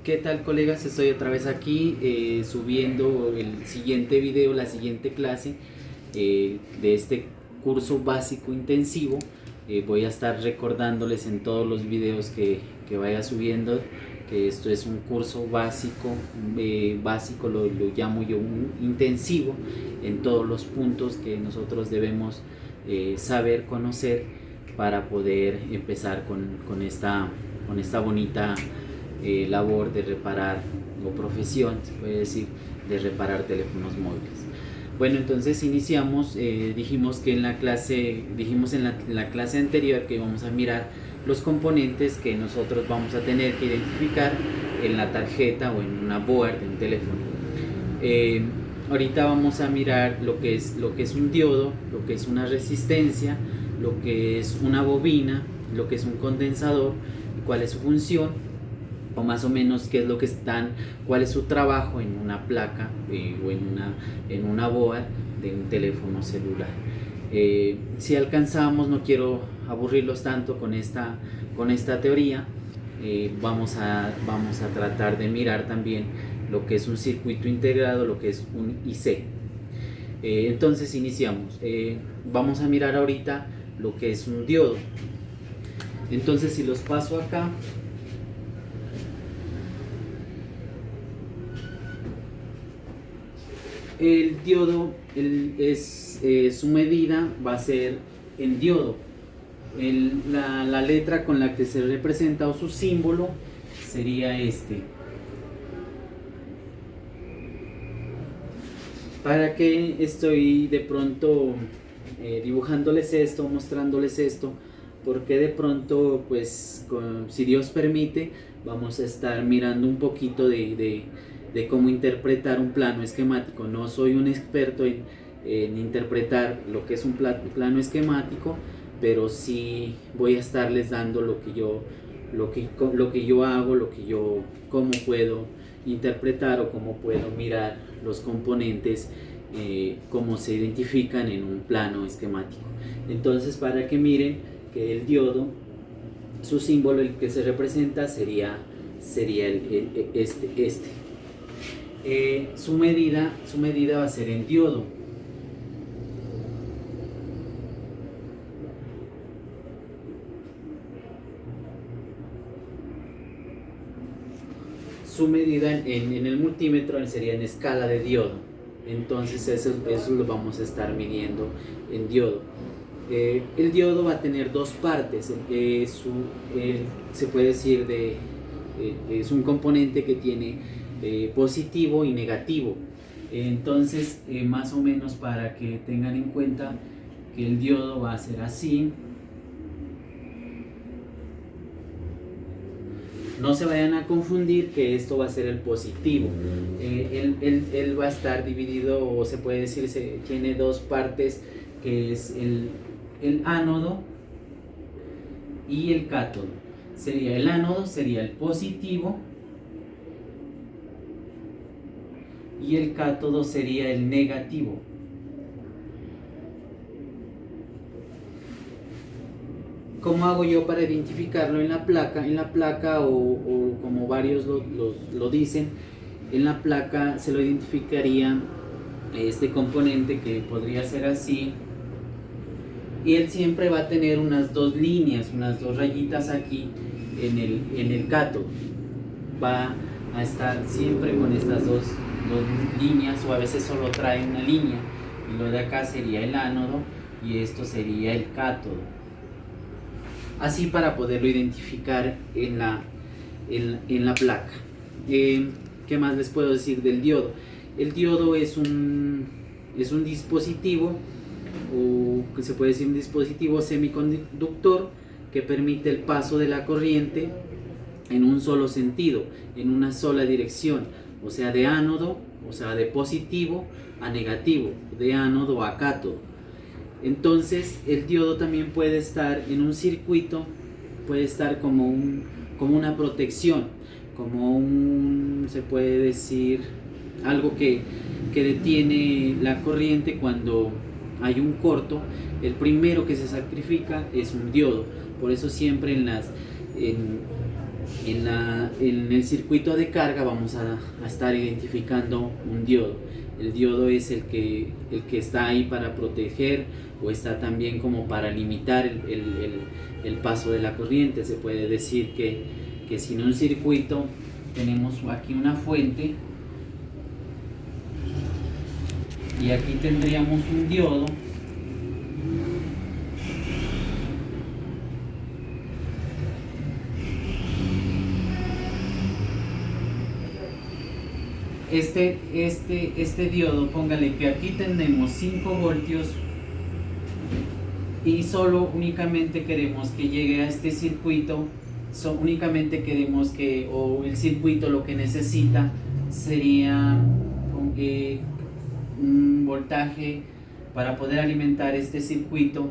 ¿Qué tal, colegas? Estoy otra vez aquí subiendo el siguiente video, la siguiente clase de este curso básico intensivo. Voy a estar recordándoles en todos los videos que vaya subiendo que esto es un curso básico, básico lo llamo yo un intensivo en todos los puntos que nosotros debemos saber, conocer para poder empezar con esta bonita labor de reparar, o profesión se puede decir, de reparar teléfonos móviles. Bueno, entonces iniciamos. Dijimos en la clase anterior que íbamos a mirar los componentes que nosotros vamos a tener que identificar en la tarjeta o en una board de un teléfono. Ahorita vamos a mirar lo que es un diodo, lo que es una resistencia, lo que es una bobina, lo que es un condensador, cuál es su función, o más o menos qué es lo que cuál es su trabajo en una placa o en una board de un teléfono celular. Si alcanzamos, no quiero aburrirlos tanto con esta teoría. Vamos a tratar de mirar también lo que es un circuito integrado, lo que es un IC. Entonces iniciamos. Vamos a mirar ahorita lo que es un diodo. Entonces, si los paso acá, el diodo, su medida va a ser en diodo. La letra con la que se representa, o su símbolo, sería este. ¿Para qué estoy de pronto dibujándoles esto, mostrándoles esto? Porque de pronto, pues, si Dios permite, vamos a estar mirando un poquito de cómo interpretar un plano esquemático. No soy un experto en interpretar lo que es un plano esquemático, pero sí voy a estarles dando lo que yo hago, cómo puedo interpretar o cómo puedo mirar los componentes, cómo se identifican en un plano esquemático. Entonces, para que miren que el diodo, su símbolo, el que se representa, sería este. Su medida va a ser en diodo. Su medida en el multímetro sería en escala de diodo. Entonces eso lo vamos a estar midiendo en diodo. El diodo va a tener dos partes. Se puede decir es un componente que tiene positivo y negativo. Entonces, más o menos para que tengan en cuenta que el diodo va a ser así. No se vayan a confundir que esto va a ser el positivo. Él va a estar dividido, o se puede decir, tiene dos partes, que es el ánodo y el cátodo. El ánodo sería el positivo y el cátodo sería el negativo. ¿Cómo hago yo para identificarlo en la placa? En la placa, o como varios lo dicen, en la placa se lo identificaría este componente, que podría ser así, y él siempre va a tener unas dos líneas, unas dos rayitas aquí en el cátodo. Va a estar siempre con estas dos líneas, o a veces solo trae una línea, y lo de acá sería el ánodo y esto sería el cátodo. Así, para poderlo identificar en la placa. ¿Qué más les puedo decir del diodo? El diodo es un dispositivo, o que se puede decir un dispositivo semiconductor, que permite el paso de la corriente en un solo sentido, en una sola dirección, o sea, de ánodo, o sea, de positivo a negativo, de ánodo a cátodo. Entonces, el diodo también puede estar en un circuito, puede estar como una protección, se puede decir, algo que detiene la corriente cuando hay un corto. El primero que se sacrifica es un diodo. Por eso siempre En el circuito de carga vamos a estar identificando un diodo. El diodo es el que está ahí para proteger, o está también como para limitar el paso de la corriente. Se puede decir que si en un circuito tenemos aquí una fuente y aquí tendríamos un diodo, este diodo, póngale que aquí tenemos 5 voltios y solo únicamente queremos que llegue a este circuito, únicamente queremos que, o el circuito lo que necesita sería un voltaje para poder alimentar este circuito,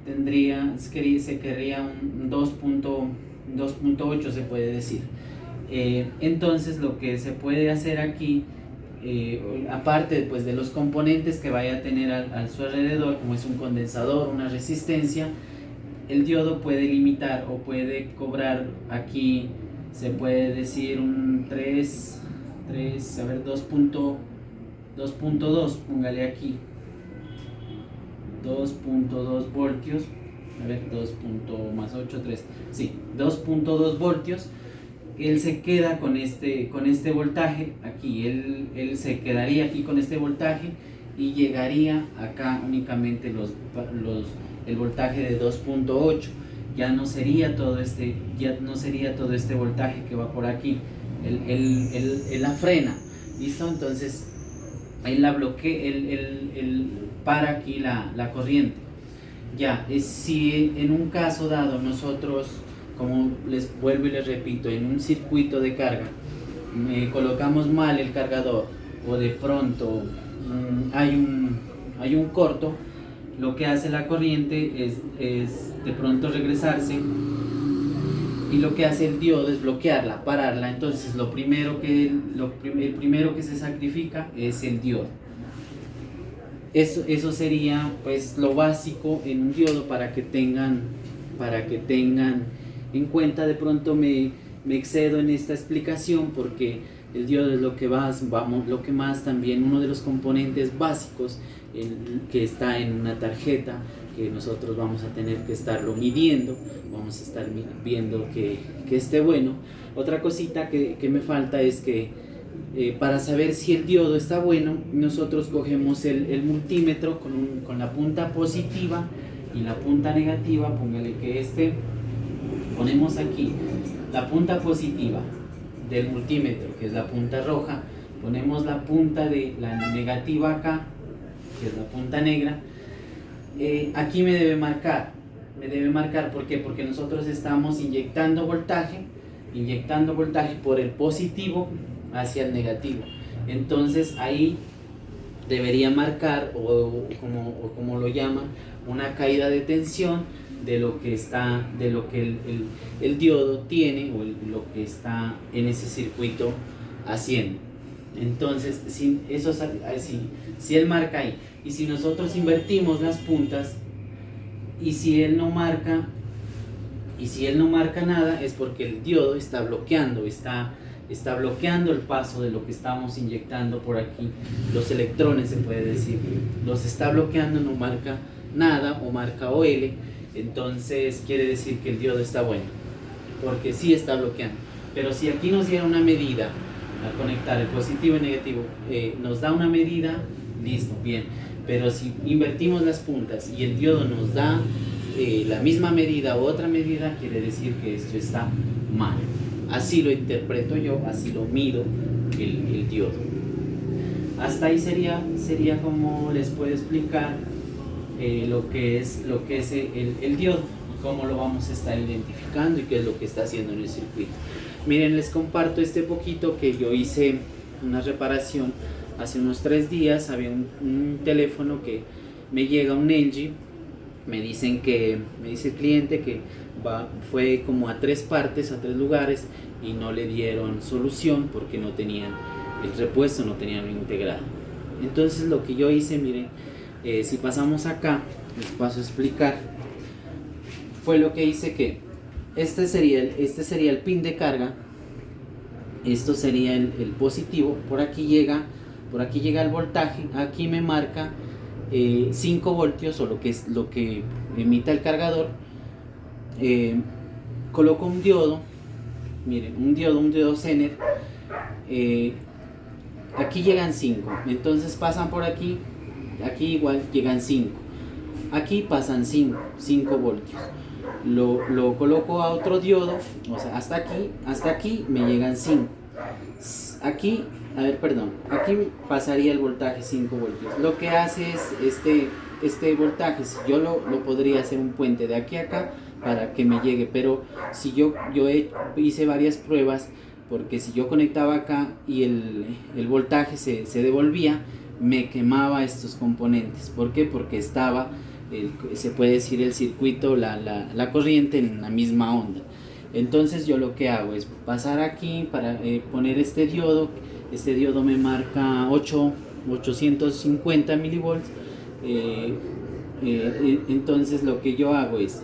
se querría un 2.8, se puede decir. Entonces lo que se puede hacer aquí, aparte pues de los componentes que vaya a tener a su alrededor, como es un condensador, una resistencia, el diodo puede limitar o puede cobrar aquí, se puede decir un 2.2, póngale aquí 2.2 voltios, a ver, 2. Más 8, 3, sí, 2.2 voltios. Él se queda con este voltaje aquí, él se quedaría aquí con este voltaje y llegaría acá únicamente el voltaje de 2.8. ya no sería todo este voltaje que va por aquí. Él la frena, ¿listo? Entonces él la bloquea, él para aquí la corriente. Ya, si en un caso dado nosotros, como les vuelvo y les repito, en un circuito de carga colocamos mal el cargador, o de pronto hay un corto, lo que hace la corriente es de pronto regresarse, y lo que hace el diodo es bloquearla, pararla. Entonces el primero que se sacrifica es el diodo. Eso sería pues lo básico en un diodo, para que tengan en cuenta. De pronto me excedo en esta explicación, porque el diodo es lo que más también, uno de los componentes básicos que está en una tarjeta, que nosotros vamos a tener que estarlo midiendo, vamos a estar viendo que esté bueno. Otra cosita que me falta es que para saber si el diodo está bueno, nosotros cogemos el multímetro con la punta positiva y la punta negativa. Póngale que ponemos aquí la punta positiva del multímetro, que es la punta roja, ponemos la punta de la negativa acá, que es la punta negra. Aquí me debe marcar, ¿por qué? Porque nosotros estamos inyectando voltaje por el positivo hacia el negativo. Entonces ahí debería marcar, o como lo llaman, una caída de tensión de lo que el diodo tiene, o lo que está en ese circuito haciendo. Entonces si él marca ahí, y si nosotros invertimos las puntas, y si él no marca nada, es porque el diodo está bloqueando el paso de lo que estamos inyectando por aquí, los electrones, se puede decir, los está bloqueando, no marca nada, o marca OL. Entonces quiere decir que el diodo está bueno, porque sí está bloqueando. Pero si aquí nos diera una medida, al conectar el positivo y el negativo, nos da una medida, listo, bien. Pero si invertimos las puntas y el diodo nos da la misma medida o otra medida, quiere decir que esto está mal. Así lo interpreto yo, así lo mido el diodo. Hasta ahí sería como les puedo explicar lo que es el diodo, y cómo lo vamos a estar identificando, y qué es lo que está haciendo en el circuito. Miren, les comparto poquito que yo hice una reparación hace unos 3 días. Había un teléfono que me llega, un LG. Me dice el cliente que fue como a 3 lugares, y no le dieron solución porque no tenían el repuesto, no tenían lo integrado. Entonces lo que yo hice, miren, si pasamos acá, les paso a explicar. Fue lo que hice, que este sería el pin de carga. Esto sería el positivo. Por aquí llega el voltaje. Aquí me marca 5 voltios, o lo que emita el cargador. Coloco un diodo. Miren, un diodo Zener. Aquí llegan 5, entonces pasan por aquí. Aquí igual llegan 5. Aquí pasan 5 voltios. Lo coloco a otro diodo, o sea, hasta aquí me llegan 5. Aquí, aquí pasaría el voltaje 5 voltios. Lo que hace es este voltaje, si yo lo podría hacer un puente de aquí a acá para que me llegue, pero si yo hice varias pruebas, porque si yo conectaba acá y el voltaje se devolvía, me quemaba estos componentes. ¿Por qué? Porque estaba, se puede decir, el circuito, la corriente en la misma onda. Entonces yo lo que hago es pasar aquí para poner este diodo. Este diodo me marca 850 milivolts. Entonces lo que yo hago es,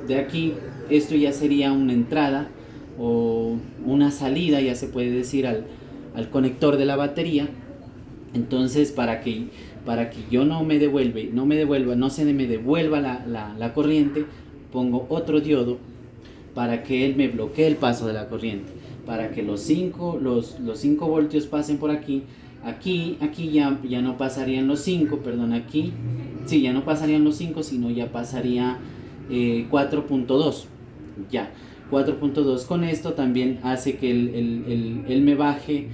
de aquí, esto ya sería una entrada o una salida, ya se puede decir, al conector de la batería. Entonces para que yo no se me devuelva la corriente, pongo otro diodo para que él me bloquee el paso de la corriente, para que los 5 voltios pasen por aquí. Aquí ya no pasarían los 5, perdón, aquí sí, ya no pasarían los 5, sino ya pasaría 4.2. ya 4.2. Con esto también hace que él me baje,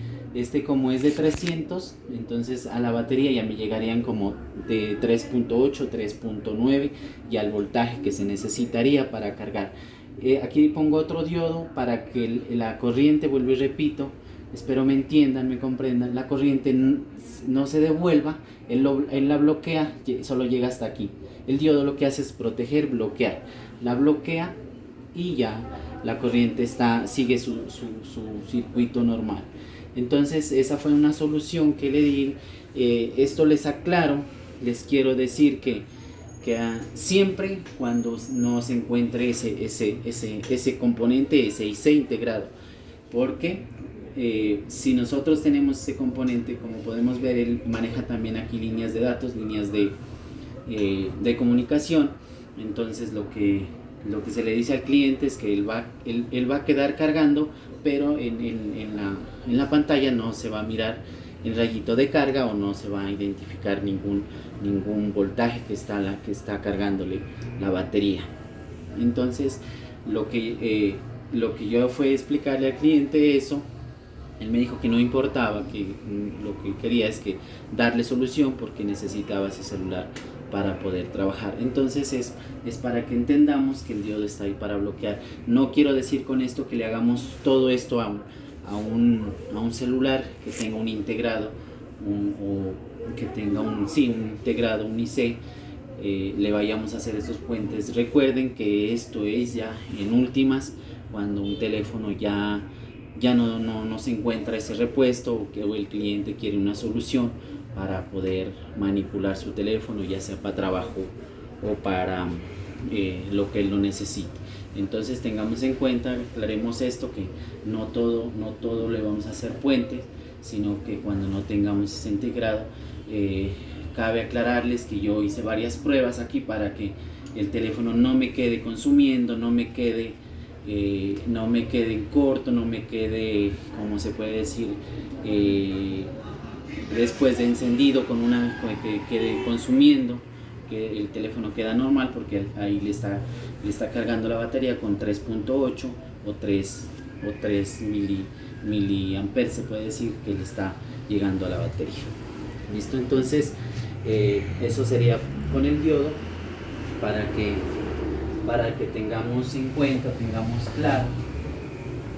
como es de 300, entonces a la batería ya me llegarían como de 3.8, 3.9, y al voltaje que se necesitaría para cargar. Aquí pongo otro diodo para que la corriente, vuelvo y repito, espero me entiendan, me comprendan, la corriente no se devuelva. Él la bloquea, solo llega hasta aquí. El diodo lo que hace es proteger, bloquear. La bloquea y ya la corriente sigue su circuito normal. Entonces esa fue una solución que le di. Esto les aclaro, les quiero decir que siempre cuando no se encuentre ese componente, ese IC integrado, porque si nosotros tenemos ese componente, como podemos ver, él maneja también aquí líneas de datos, líneas de comunicación. Entonces lo que se le dice al cliente es que él va a quedar cargando, pero en la pantalla no se va a mirar el rayito de carga, o no se va a identificar ningún voltaje que está cargándole la batería. Entonces lo que yo fue explicarle al cliente eso. Él me dijo que no importaba, que lo que quería es que darle solución, porque necesitaba ese celular para poder trabajar. Entonces es para que entendamos que el diodo está ahí para bloquear. No quiero decir con esto que le hagamos todo esto a un celular que tenga un integrado, o que tenga un integrado, un IC, le vayamos a hacer estos puentes. Recuerden que esto es ya en últimas, cuando un teléfono ya no se encuentra ese repuesto, o el cliente quiere una solución para poder manipular su teléfono, ya sea para trabajo o para lo que él lo necesite. Entonces tengamos en cuenta, aclaremos esto, que no todo le vamos a hacer puentes, sino que cuando no tengamos ese integrado, cabe aclararles que yo hice varias pruebas aquí para que el teléfono no me quede consumiendo, no me quede corto, no me quede, como se puede decir, después de encendido que quede consumiendo, que el teléfono queda normal, porque ahí le está cargando la batería con 3.8 o 3 miliamperes, se puede decir, que le está llegando a la batería. Listo, entonces eso sería con el diodo, para que tengamos en cuenta, tengamos claro,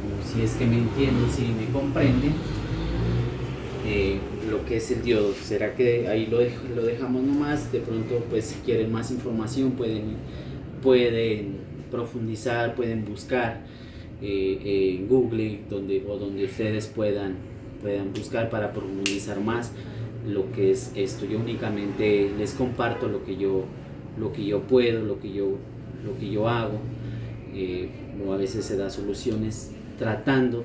o si es que me entienden, si me comprenden, lo que es el diodo. Será que ahí lo dejamos nomás. De pronto, pues, si quieren más información, pueden profundizar, pueden buscar en Google, donde ustedes puedan buscar para profundizar más lo que es esto. Yo únicamente les comparto lo que yo puedo, lo que yo hago. o a veces se da soluciones tratando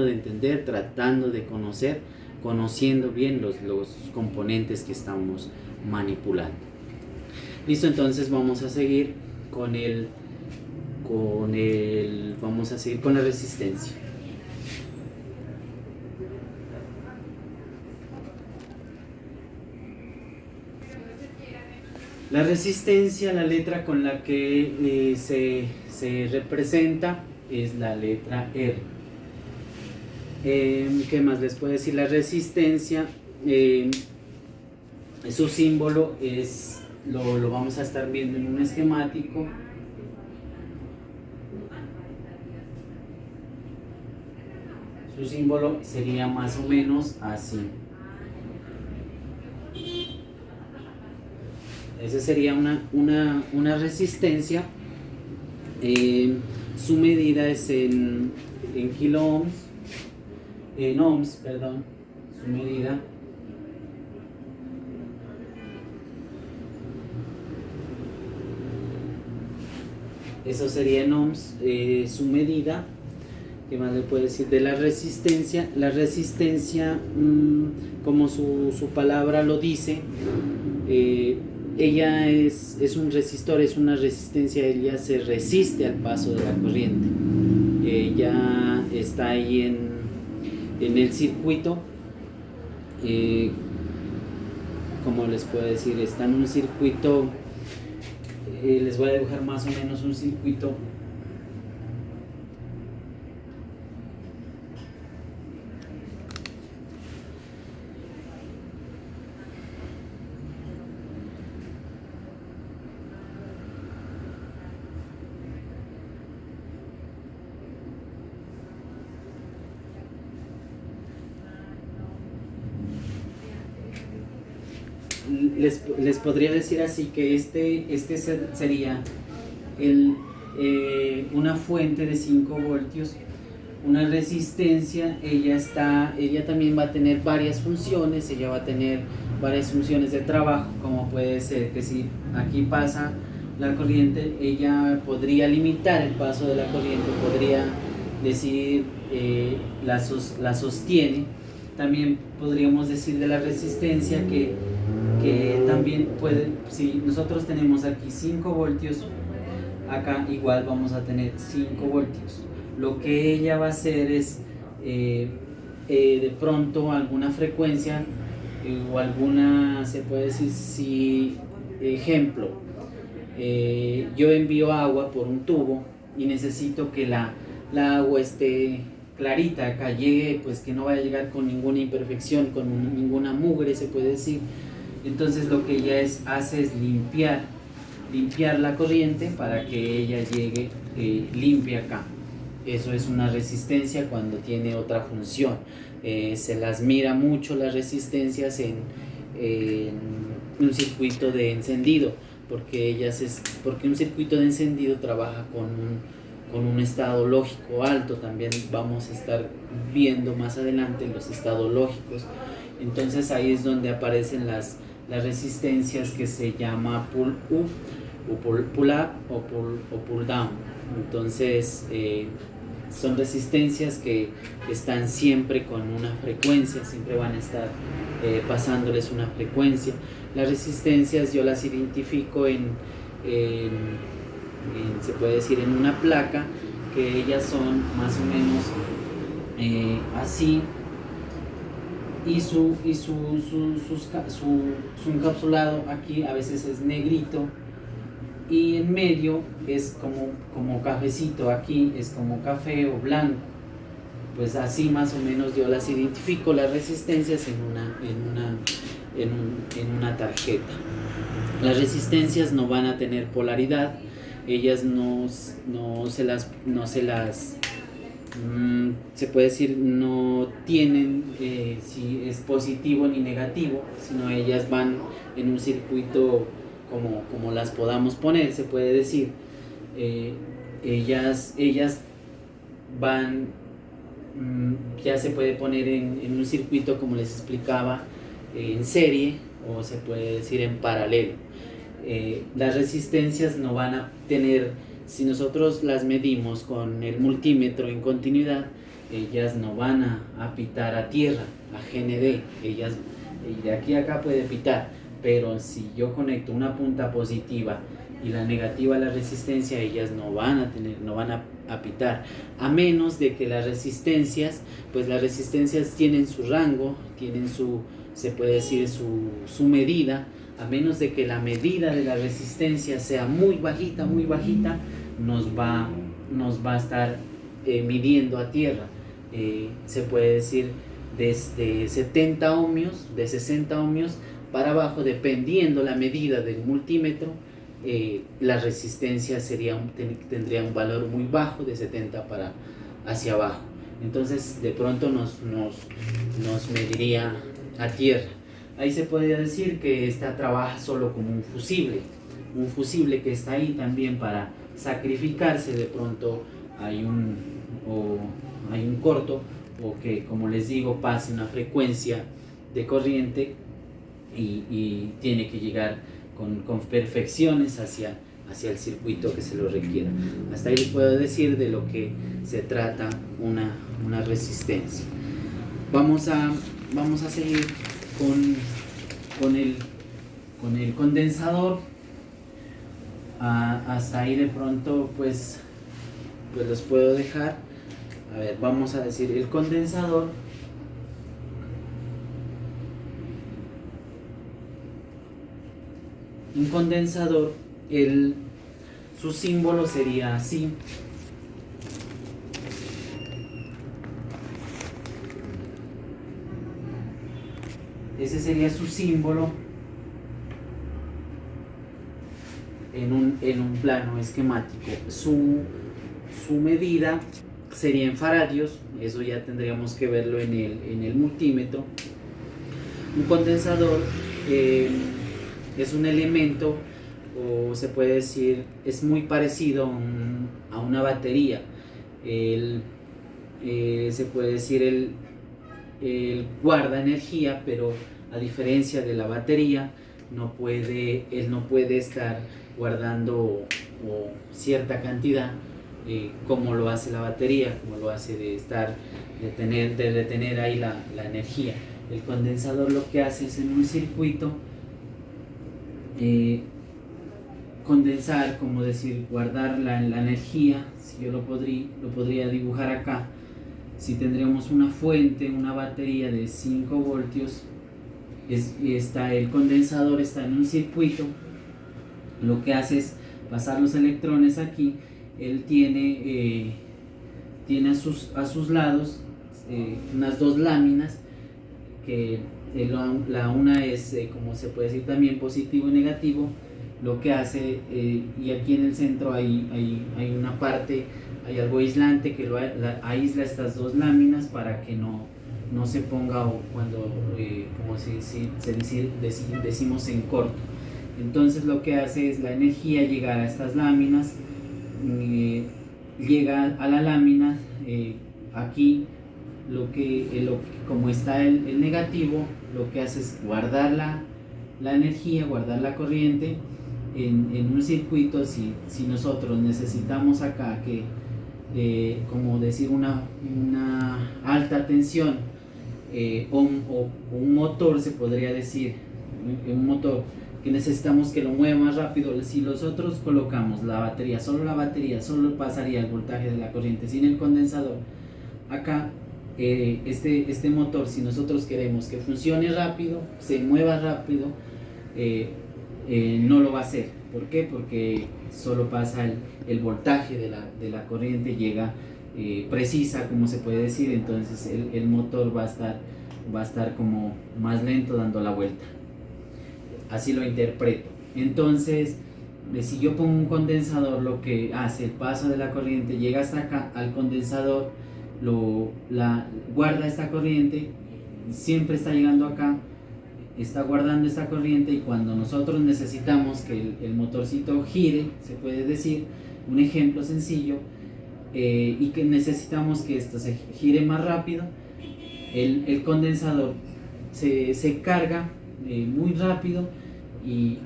de entender, tratando de conocer, conociendo bien los componentes que estamos manipulando. Listo, entonces vamos a seguir vamos a seguir con la resistencia. La resistencia, la letra con la que se representa es la letra R. ¿Qué más les puedo decir? La resistencia, su símbolo es, lo vamos a estar viendo en un esquemático. Su símbolo sería más o menos así. Esa sería una resistencia. Su medida es en kilo ohms, en ohms, perdón, su medida. Eso sería en ohms, su medida. ¿Qué más le puedo decir de la resistencia? La resistencia, como su palabra lo dice, ella es un resistor, es una resistencia, ella se resiste al paso de la corriente. Ella está ahí en el circuito, ¿cómo les puedo decir? Está en un circuito, les voy a dibujar más o menos un circuito. Les podría decir así que este sería una fuente de 5 voltios, una resistencia. Ella también va a tener varias funciones, ella va a tener varias funciones de trabajo, como puede ser que si aquí pasa la corriente, ella podría limitar el paso de la corriente, podría decir, la sostiene. También podríamos decir de la resistencia que también puede, si nosotros tenemos aquí 5 voltios, acá igual vamos a tener 5 voltios. Lo que ella va a hacer es, de pronto alguna frecuencia, o alguna, se puede decir, si, ejemplo, yo envío agua por un tubo y necesito que la agua esté clarita, acá llegue, pues que no vaya a llegar con ninguna imperfección, con ninguna mugre, se puede decir. Entonces lo que ella hace es limpiar la corriente para que ella llegue limpia acá. Eso es una resistencia cuando tiene otra función. Se las mira mucho las resistencias en un circuito de encendido, porque un circuito de encendido trabaja con un estado lógico alto. También vamos a estar viendo más adelante los estados lógicos. Entonces ahí es donde aparecen las resistencias que se llama pull up o pull up o pull down. Entonces son resistencias que están siempre con una frecuencia, siempre van a estar pasándoles una frecuencia. Las resistencias yo las identifico se puede decir en una placa, que ellas son más o menos así, y su encapsulado aquí a veces es negrito y en medio es como cafecito, aquí es como café o blanco. Pues así más o menos yo las identifico, las resistencias en una tarjeta. Las resistencias no van a tener polaridad, ellas no se las se puede decir, no tienen si es positivo ni negativo, sino ellas van en un circuito como las podamos poner, se puede decir. Ellas van, ya se puede poner en un circuito, como les explicaba, en serie, o se puede decir en paralelo. Las resistencias no van a tener Si nosotros las medimos con el multímetro en continuidad, ellas no van a pitar a tierra, a GND, ellas de aquí a acá puede pitar, pero si yo conecto una punta positiva y la negativa a la resistencia, ellas no van a pitar, a menos de que las resistencias tienen su rango, tienen se puede decir su medida. A menos de que la medida de la resistencia sea muy bajita, nos va a estar midiendo a tierra. Se puede decir desde 70 ohmios, de 60 ohmios para abajo, dependiendo la medida del multímetro, la resistencia tendría un valor muy bajo, de 70 hacia abajo. Entonces de pronto nos mediría a tierra. Ahí se podría decir que esta trabaja solo como un fusible que está ahí también para sacrificarse. De pronto hay un corto, o que, como les digo, pase una frecuencia de corriente y tiene que llegar con perfecciones hacia el circuito que se lo requiera. Hasta ahí les puedo decir de lo que se trata una resistencia. Vamos a seguir con el condensador. Hasta ahí de pronto pues los puedo dejar. A ver, vamos a decir el condensador. Un condensador, su símbolo sería así. Ese sería su símbolo en un plano esquemático. Su medida sería en faradios, eso ya tendríamos que verlo en el multímetro. Un condensador es un elemento, o se puede decir, es muy parecido a una batería. Se puede decir él guarda energía, pero a diferencia de la batería, él no puede estar guardando cierta cantidad como lo hace la batería, como lo hace de retener ahí la energía. El condensador lo que hace es, en un circuito, condensar, como decir, guardar la energía. Si yo lo podría dibujar acá. Si tendríamos una fuente, una batería de 5 voltios, el condensador está en un circuito. Lo que hace es pasar los electrones aquí. Él tiene a sus lados unas dos láminas, que la una es, como se puede decir también, positivo y negativo. Lo que hace, y aquí en el centro hay una parte, hay algo aislante que aísla estas dos láminas para que no se ponga, o cuando, como decimos, en corto. Entonces lo que hace es la energía llegar a estas láminas, llega a la lámina, aquí como está el negativo, lo que hace es guardar la energía, guardar la corriente en un circuito. Si nosotros necesitamos acá como decir, una alta tensión, o un motor, se podría decir, un motor que necesitamos que lo mueva más rápido. Si nosotros colocamos la batería solo pasaría el voltaje de la corriente sin el condensador. Acá este motor, si nosotros queremos que funcione rápido, se mueva rápido, no lo va a hacer. ¿Por qué? Porque solo pasa el voltaje de la corriente, llega precisa, como se puede decir. Entonces el motor va a estar como más lento, dando la vuelta. Así lo interpreto. Entonces, si yo pongo un condensador, lo que hace, el paso de la corriente llega hasta acá al condensador, guarda esta corriente, siempre está llegando acá, está guardando esta corriente, y cuando nosotros necesitamos que el motorcito gire, se puede decir, un ejemplo sencillo, y que necesitamos que esto se gire más rápido, el condensador se carga muy rápido, y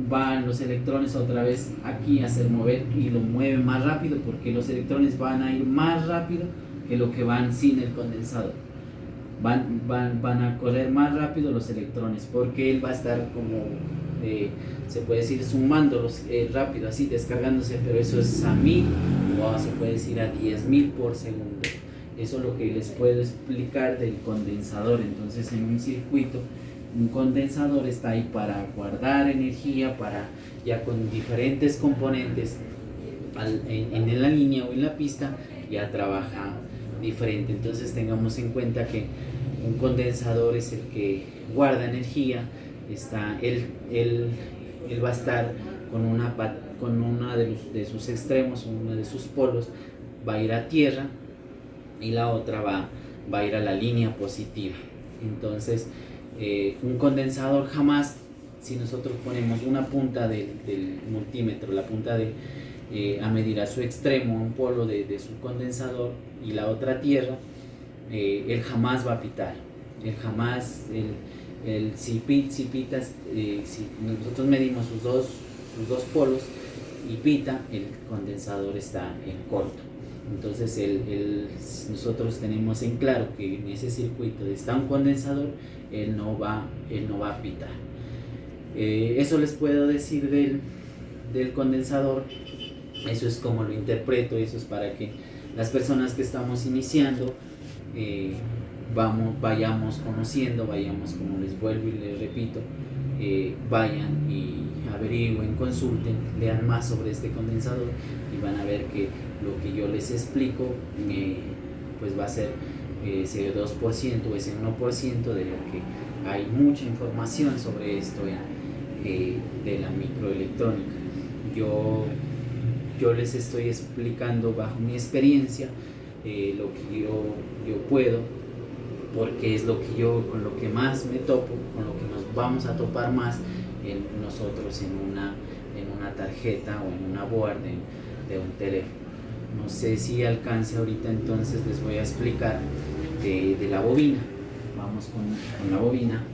van los electrones otra vez aquí a hacer mover y lo mueve más rápido, porque los electrones van a ir más rápido que lo que van sin el condensador. Van a correr más rápido los electrones, porque él va a estar como se puede decir sumándolos rápido, así descargándose, pero eso es a 1000 o se puede decir a 10.000 por segundo. Eso es lo que les puedo explicar del condensador. Entonces, en un circuito, un condensador está ahí para guardar energía, para ya con diferentes componentes en la línea o en la pista ya trabaja diferente. Entonces tengamos en cuenta que un condensador es el que guarda energía. Él va a estar con una de sus extremos, uno de sus polos va a ir a tierra y la otra va a ir a la línea positiva. Entonces un condensador jamás, si nosotros ponemos una punta del multímetro, la punta a medir a su extremo, un polo de su condensador y la otra tierra, él jamás va a pitar. Él jamás, si pitas, si nosotros medimos sus dos polos y pita, el condensador está en corto. Entonces nosotros tenemos en claro que en ese circuito está un condensador, él no va a pitar. Eso les puedo decir del condensador. Eso es como lo interpreto. Eso es para que las personas que estamos iniciando vayamos conociendo, como les vuelvo y les repito, vayan y averigüen, consulten, lean más sobre este condensador y van a ver que lo que yo les explico pues va a ser ese 2% o ese 1% de lo que hay mucha información sobre esto de la microelectrónica. Yo les estoy explicando bajo mi experiencia lo que yo puedo, porque es con lo que más me topo, con lo que nos vamos a topar más nosotros en una tarjeta o en una board de un teléfono. No sé si alcance ahorita, entonces les voy a explicar de la bobina. Vamos con la bobina.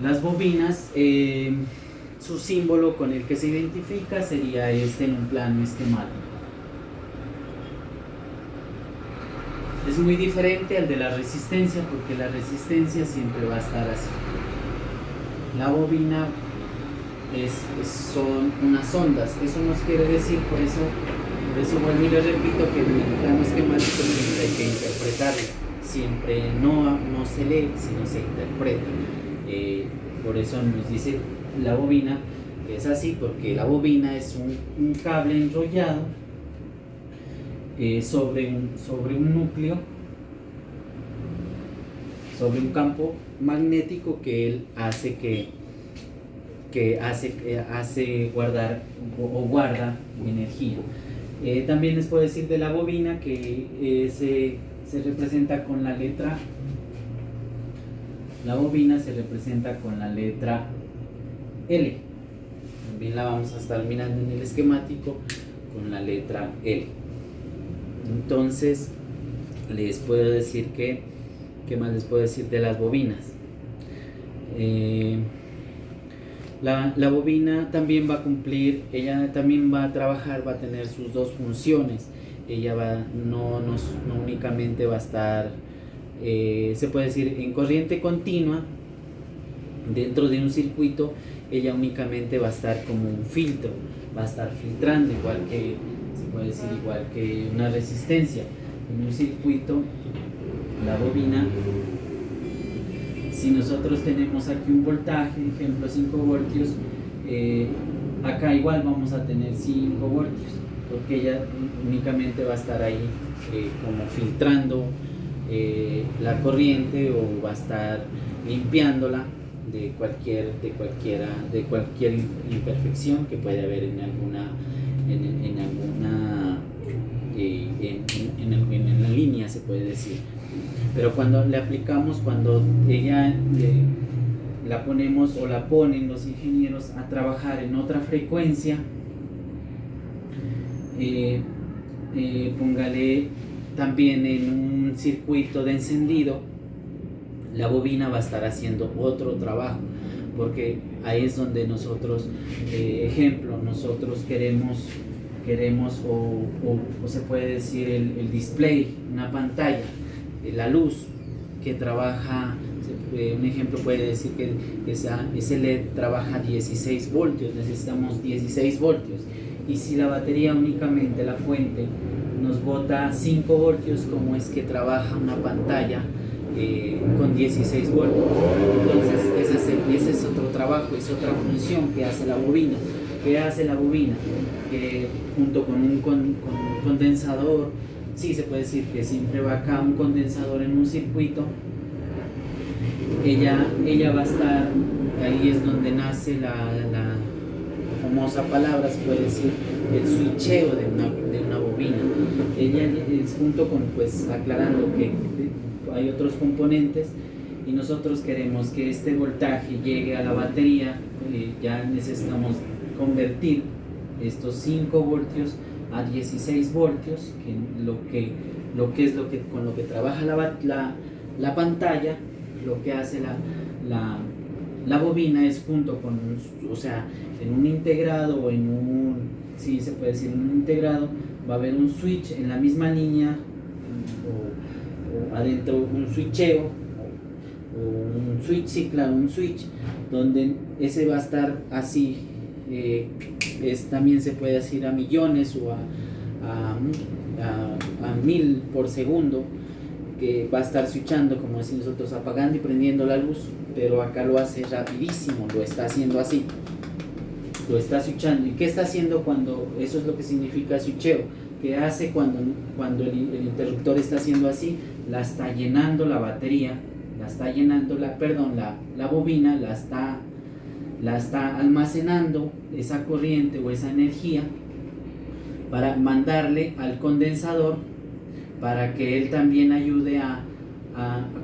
Las bobinas, su símbolo con el que se identifica sería en un plano esquemático. Es muy diferente al de la resistencia, porque la resistencia siempre va a estar así. La bobina son unas ondas. Eso nos quiere decir, por eso vuelvo y les repito, que el plano esquemático siempre hay que interpretarlo. Siempre no se lee, sino se interpreta. Por eso nos dice la bobina, que es así, porque la bobina es un cable enrollado sobre un núcleo, sobre un campo magnético que él hace hace guardar o guarda energía. También les puedo decir de la bobina que se representa con la letra. La bobina se representa con la letra L. También la vamos a estar mirando en el esquemático con la letra L. Entonces, les puedo decir ¿qué más les puedo decir de las bobinas? La bobina también va a cumplir, ella también va a trabajar, va a tener sus dos funciones. Ella no únicamente va a estar, se puede decir, en corriente continua dentro de un circuito. Ella únicamente va a estar como un filtro, va a estar filtrando, se puede decir igual que una resistencia. En un circuito, la bobina, si nosotros tenemos aquí un voltaje, ejemplo 5 voltios, acá igual vamos a tener 5 voltios, porque ella únicamente va a estar ahí como filtrando la corriente, o va a estar limpiándola de cualquier imperfección que puede haber en la línea, se puede decir. Pero cuando le aplicamos, cuando ella la ponemos o la ponen los ingenieros a trabajar en otra frecuencia, póngale también en un circuito de encendido, la bobina va a estar haciendo otro trabajo, porque ahí es donde nosotros, ejemplo, nosotros queremos o se puede decir el display, una pantalla, la luz que trabaja, un ejemplo puede decir que ese LED trabaja 16 voltios, necesitamos 16 voltios, y si la batería únicamente, la fuente, nos bota 5 voltios, ¿cómo es que trabaja una pantalla con 16 voltios? Entonces ese es otro trabajo, es otra función que hace la bobina. ¿Qué hace la bobina? Que junto con un condensador, sí se puede decir que siempre va acá un condensador en un circuito, ella va a estar, ahí es donde nace la famosa palabra, se puede decir, el switcheo de una bobina. Ella es junto con, pues, aclarando que hay otros componentes, y nosotros queremos que este voltaje llegue a la batería, ya necesitamos convertir estos 5 voltios a 16 voltios, con lo que trabaja la pantalla, lo que hace la bobina es junto con, o sea, en un integrado o sí se puede decir, en un integrado va a haber un switch en la misma línea, o adentro un switcheo, o un switch, sí, claro, un switch, donde ese va a estar así, también se puede decir a millones o a 1000 por segundo, que va a estar switchando, como decimos nosotros, apagando y prendiendo la luz, pero acá lo hace rapidísimo, lo está haciendo así, lo está switchando. ¿Y qué está haciendo cuando? Eso es lo que significa switcheo. ¿Qué hace cuando el interruptor está haciendo así? La está llenando la batería, la está llenando la bobina, la está almacenando esa corriente o esa energía para mandarle al condensador, para que él también ayude a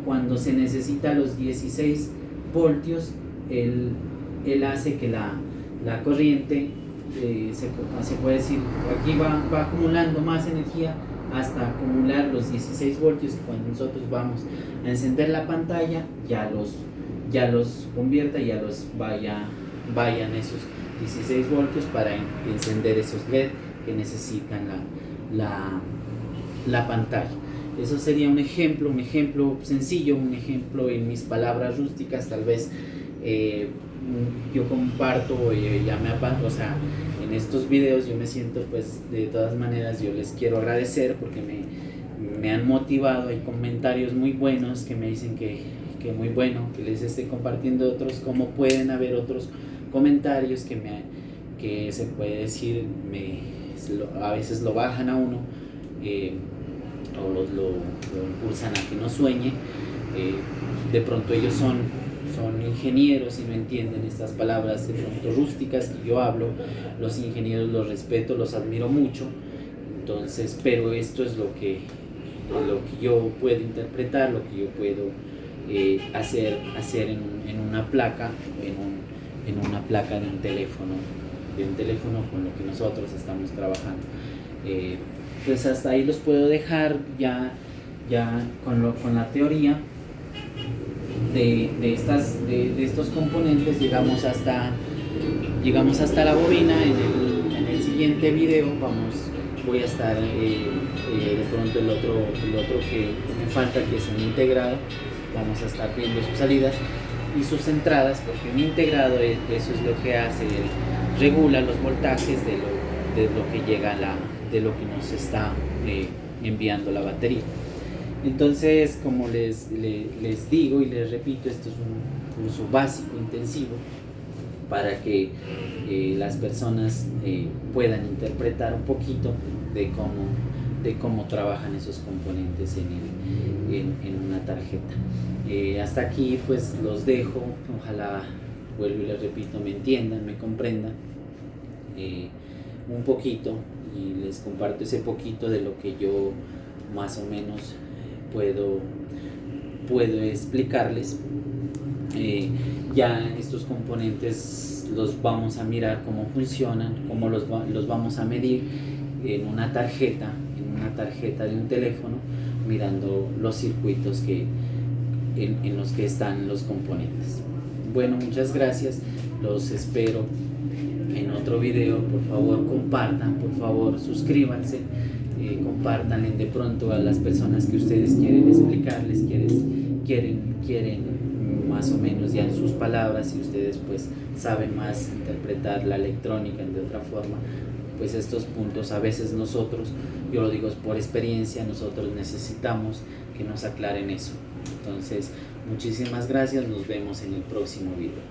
cuando se necesita los 16 voltios, él hace que la corriente, se puede decir, aquí va acumulando más energía hasta acumular los 16 voltios, y cuando nosotros vamos a encender la pantalla, ya los convierta, ya los vayan esos 16 voltios para encender esos LED que necesitan la pantalla. Eso sería un ejemplo sencillo, un ejemplo en mis palabras rústicas. Tal vez yo comparto, o sea, en estos videos yo me siento, pues, de todas maneras, yo les quiero agradecer porque me han motivado. Hay comentarios muy buenos que me dicen que muy bueno que les esté compartiendo otros, como pueden haber otros comentarios que se puede decir, a veces lo bajan a uno, o lo impulsan a que no sueñe. De pronto ellos son ingenieros y no entienden estas palabras de pronto rústicas que yo hablo. Los ingenieros los respeto, los admiro mucho, entonces, pero esto es lo que yo puedo interpretar, lo que yo puedo hacer en una placa, en una placa de un teléfono con lo que nosotros estamos trabajando. Pues hasta ahí los puedo dejar ya con la teoría de estos componentes. Llegamos hasta la bobina. En el siguiente video voy a estar de pronto el otro que me falta, que es un integrado. Vamos a estar viendo sus salidas y sus entradas, porque un integrado, eso es lo que hace, regula los voltajes de lo que llega de lo que nos está enviando la batería. Entonces, como les digo y les repito, esto es un curso básico intensivo para que las personas puedan interpretar un poquito de cómo trabajan esos componentes en una tarjeta. Hasta aquí pues los dejo. Ojalá, vuelvo y les repito, me entiendan, me comprendan un poquito, y les comparto ese poquito de lo que yo más o menos puedo explicarles. Eh, ya estos componentes los vamos a mirar cómo funcionan, cómo los vamos a medir en una tarjeta de un teléfono, mirando los circuitos en los que están los componentes. Bueno, muchas gracias, los espero en otro video. Por favor compartan, por favor suscríbanse, compártanle de pronto a las personas que ustedes quieren explicarles, quieren más o menos ya en sus palabras, y ustedes pues saben más interpretar la electrónica de otra forma, pues estos puntos a veces nosotros, yo lo digo por experiencia, nosotros necesitamos que nos aclaren eso. Entonces, muchísimas gracias, nos vemos en el próximo video.